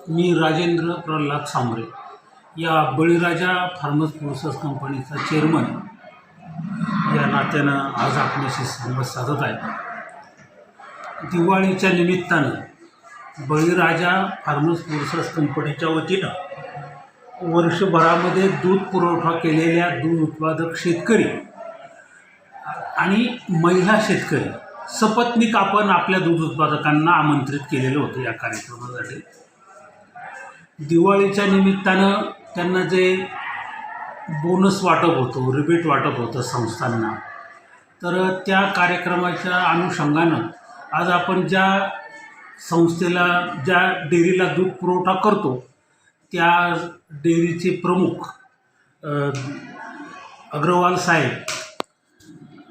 मी राजेंद्र प्रल्हाद सांबरे या बळीराजा farmers process कंपनीचा chairman या नात्यानं आज आपल्याशी संवाद साधत आहे। दिवाळीच्या निमित्तानं बळीराजा फार्मर्स प्रोसेस कंपनीच्या वतीनं वर्षभरामध्ये दूध पुरवठा केलेल्या दूध उत्पादक शेतकरी आणि महिला शेतकरी सपत्नीक आपण आपल्या दूध उत्पादकांना आमंत्रित केलेलं होतं या कार्यक्रमासाठी। दिवाळीच्या निमित्तानं त्यांना जे बोनस वाटप होतं, रिबेट वाटप होतं संस्थांना, तर त्या कार्यक्रमाच्या अनुषंगानं आज आपण ज्या संस्थेला, ज्या डेअरीला दूध पुरवठा करतो त्या डेअरीचे प्रमुख अग्रवाल साहेब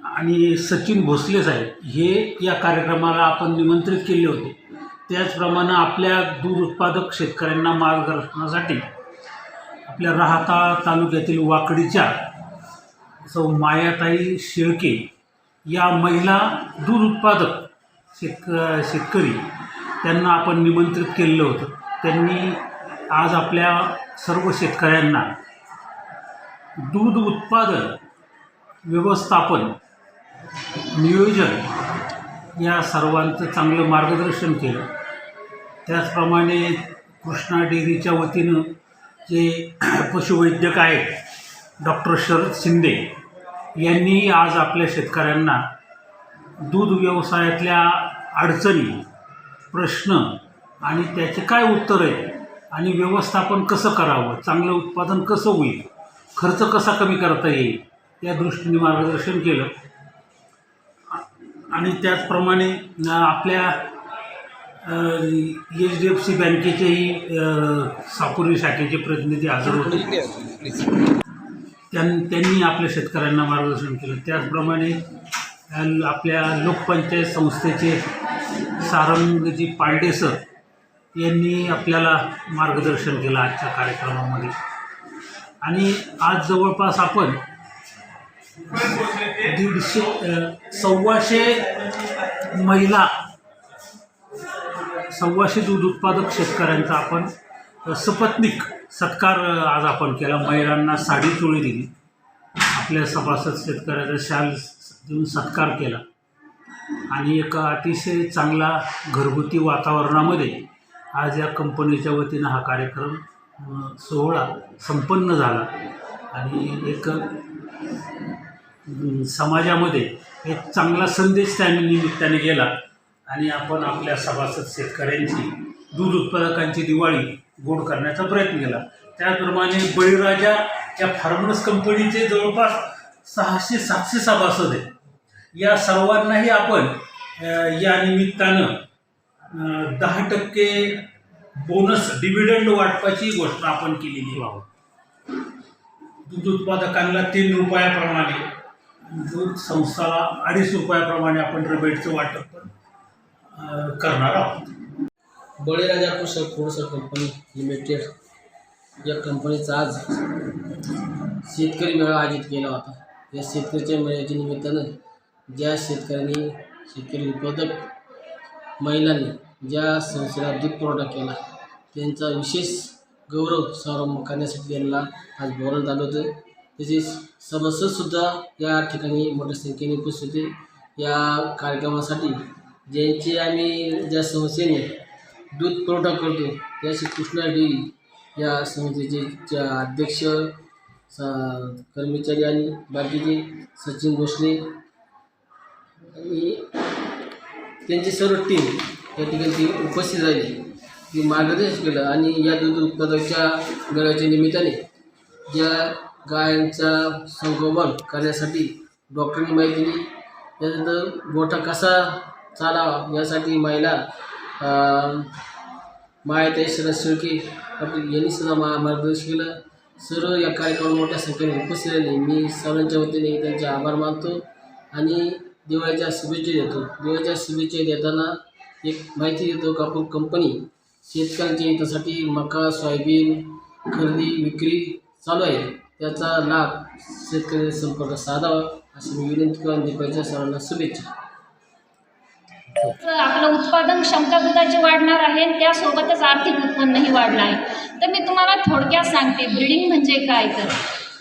आणि सचिन भोसले साहेब हे या कार्यक्रमाला आपण निमंत्रित केले होते। त्याचप्रमाणे आपल्या दूध उत्पादक शेतकऱ्यांना मार्गदर्शनासाठी आपल्या राहाता तालुक्यातील वाकडीच्या सौ मायाताई शेळके या महिला दूध उत्पादक शेतकरी त्यांना आपण निमंत्रित केलेलं होतं। त्यांनी आज आपल्या सर्व शेतकऱ्यांना दूध उत्पादन, व्यवस्थापन, नियोजन या सर्वांचं चांगलं मार्गदर्शन केलं। त्याचप्रमाणे कृष्णा डेअरीच्या वतीनं जे पशुवैद्यक आहेत डॉक्टर शरद शिंदे यांनी आज आपल्या शेतकऱ्यांना दूध व्यवसायातल्या अडचणी, प्रश्न आणि त्याचे काय उत्तर आहेत आणि व्यवस्थापन कसं करावं, चांगलं उत्पादन कसं होईल, खर्च कसा कमी करता येईल या दृष्टीने मार्गदर्शन केलं। आणि त्याचप्रमाणे आपल्या HDFC बँकेचेही साकुरी शाखेचे प्रतिनिधी हजर होते, त्यांनी आपल्या शेतकऱ्यांना मार्गदर्शन केलं। त्याचप्रमाणे आपल्या लोकपंचायत संस्थेचे सारंगजी पांडे सर यांनी आपल्याला मार्गदर्शन केलं आजच्या कार्यक्रमामध्ये। आणि आज जवळपास आपण 150-125 महिला, 125 दूध उत्पादक शेतकऱ्यांचा आपण सपत्नीक सत्कार आज आपण केला। महिलांना साडी चोळी दिली, आपल्या सभासद शेतकऱ्याचा शाल देऊन सत्कार केला आणि एक अतिशय चांगला घरगुती वातावरणामध्ये आज या कंपनीच्या वतीनं हा कार्यक्रम सोहळा संपन्न झाला। आणि एक समाजामध्ये एक चांगला संदेश त्या निमित्ताने गेला आणि आपण आपल्या सभासद शेतकऱ्यांची, दूध उत्पादकांची दिवाळी गोड करण्याचा प्रयत्न केला। त्याप्रमाणे बळीराजा या फार्मर्स कंपनीचे जवळपास 600-700 सभासद आहेत। या सर्वांनाही आपण या निमित्तानं 10% बोनस, डिव्हिडंड वाटपाची घोषणा आपण केलेली आहे। दूध उत्पादकांना 3 रुपयाप्रमाणे, दूध संस्थाला 2.5 रुपयाप्रमाणे आपण रिबेटचं वाटप पण करणार आहोत। बळीराजा कृषी प्रोसेस कंपनी लिमिटेड या कंपनीचा आज शेतकरी मेळावा आयोजित केला होता। या शेतकऱ्याच्या मेळाव्याच्या निमित्तानं ज्या शेतकऱ्यांनी, शेतकरी उत्पादक महिलांनी ज्या संस्थेला दूध पुरवठा केला त्यांचा विशेष गौरव समारंभ करण्यासाठी त्यांना आज बोलावण्यात आलं होतं। तसेच सभासदसुद्धा या ठिकाणी मोठ्या संख्येने उपस्थित होते। या कार्यक्रमासाठी ज्यांचे आम्ही ज्या संस्थेने दूध पुरवठा करतो त्याची कृष्णा डेअरी या संस्थेचे अध्यक्ष, कर्मचारी आणि बाकीचे सचिन भोसले आणि त्यांची सर्व टीम या ठिकाणी उपस्थित राहिली, ती मार्गदर्शन केलं। आणि या दूध उत्पादकाच्या मेळाव्याच्या निमित्ताने ज्या गायांचा संगोपन करण्यासाठी डॉक्टरांनी माहिती दिली, त्यानंतर गोठा कसा चालावा यासाठी महिला मायाताई शेळके पाटील यांनी सुद्धा मार्गदर्शन केलं। सर्व या कार्यक्रमात मोठ्या संख्येने उपस्थित राहिले। मी सर्वांच्या वतीने त्यांचे आभार मानतो आणि दिवाळीच्या शुभेच्छा देतो। दिवाळीच्या शुभेच्छा देताना एक माहिती देतो की आपण कंपनी शेतकऱ्यांच्या हितासाठी मका, सोयाबीन खरेदी विक्री चालू आहे, त्याचा लाभ शेतकरी संपर्क साधावा अशी मी विनंती करून दिवाळीच्या सर्वांना शुभेच्छा। आपलं उत्पादन क्षमता दुधाची वाढणार आहे आणि त्यासोबतच आर्थिक उत्पन्नही वाढलं आहे. तर मी तुम्हाला थोडक्यात सांगते ब्रीडिंग म्हणजे काय. तर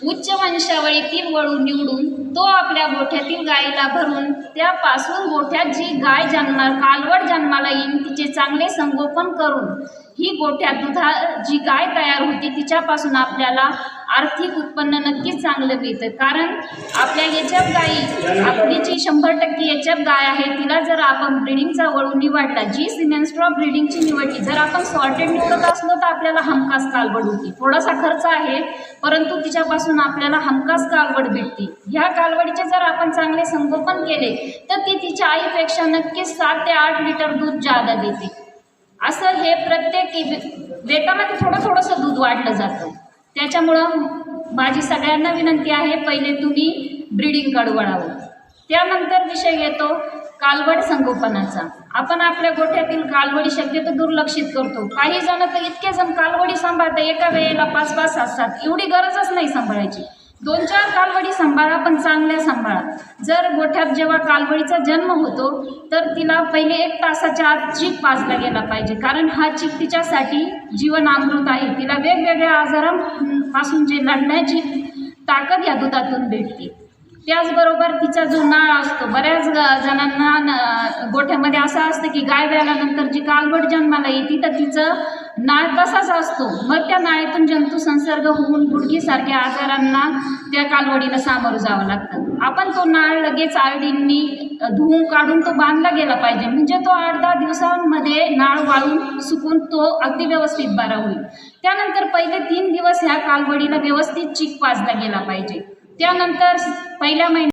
उच्च वंशावळीतील वळू निवडून तो आपल्या गोठ्यातील गायीला भरून त्यापासून गोठ्यात जी गाय कालवड जन्माला येईल तिचे चांगले संगोपन करून ही गोठ्यात जी गाय तयार होती तिच्यापासून आपल्याला आर्थिक उत्पन्न नक्कीच चांगलं मिळतं. कारण आपल्या याच्यात गायी आपली जी 100% याच्यात गाय आहे तिला जर आपण ब्रीडिंगचा वळू निवडला, जी सिमेन्स्ट्रॉ ब्रीडिंगची निवडली, जर आपण सॉर्टेड निवडत असलो तर आपल्याला हमखास कालवड होती. थोडासा खर्च आहे परंतु तिच्यापासून आपल्याला हमखास कालवड भेटते. ह्या कालवडीचे जर आपण चांगले संगोपन केले तर ती तिच्या आईपेक्षा नक्कीच 7 ते 8 लिटर दूध जादा देते. असं हे प्रत्येक वेतामध्ये थोडंसं दूध वाढलं जातं. त्याच्यामुळं माझी सगळ्यांना विनंती आहे, पहिले तुम्ही ब्रीडिंगकडे वळावं. त्यानंतर विषय येतो कालवड संगोपनाचा. आपण आपल्या गोठ्यातील कालवडी शक्यतो दुर्लक्षित करतो. काही जण तर इतके जण कालवडी सांभाळतात, एका वेळेला 5-5, 7-7, एवढी गरजच नाही सांभाळायची. 2-4 कालवडी सांभाळा, पण चांगल्या सांभाळा. जर गोठ्यात जेव्हा कालवडीचा जन्म होतो तर तिला पहिले 1 तासाच्या आत चीक पाजला गेला पाहिजे. कारण हा चीक तिच्यासाठी जीवनामृत आहे. तिला वेगवेगळ्या आजारांपासून जे लढण्याची ताकद या दुधातून भेटते. त्याचबरोबर तिचा जो नाळ असतो, बऱ्याच जणांना गोठ्यामध्ये असं असतं की गाय व्याल्यानंतर जी कालवड जन्माला येते तर तिचं नाळ तसाच असतो. मग त्या नाळीतून जंतू संसर्ग होऊन गुडघीसारख्या आजारांना त्या कालवडीला सामोरं जावं लागतं. आपण तो नाळ लगेच आळडींनी धुवून काढून तो बांधला गेला पाहिजे. म्हणजे तो 8-10 दिवसांमध्ये नाळ वाळून सुकून तो अगदी व्यवस्थित बरा होईल. त्यानंतर पहिले 3 दिवस ह्या कालवडीला व्यवस्थित चीक पाजला गेला पाहिजे. त्यानंतर पहिल्या महिन्यात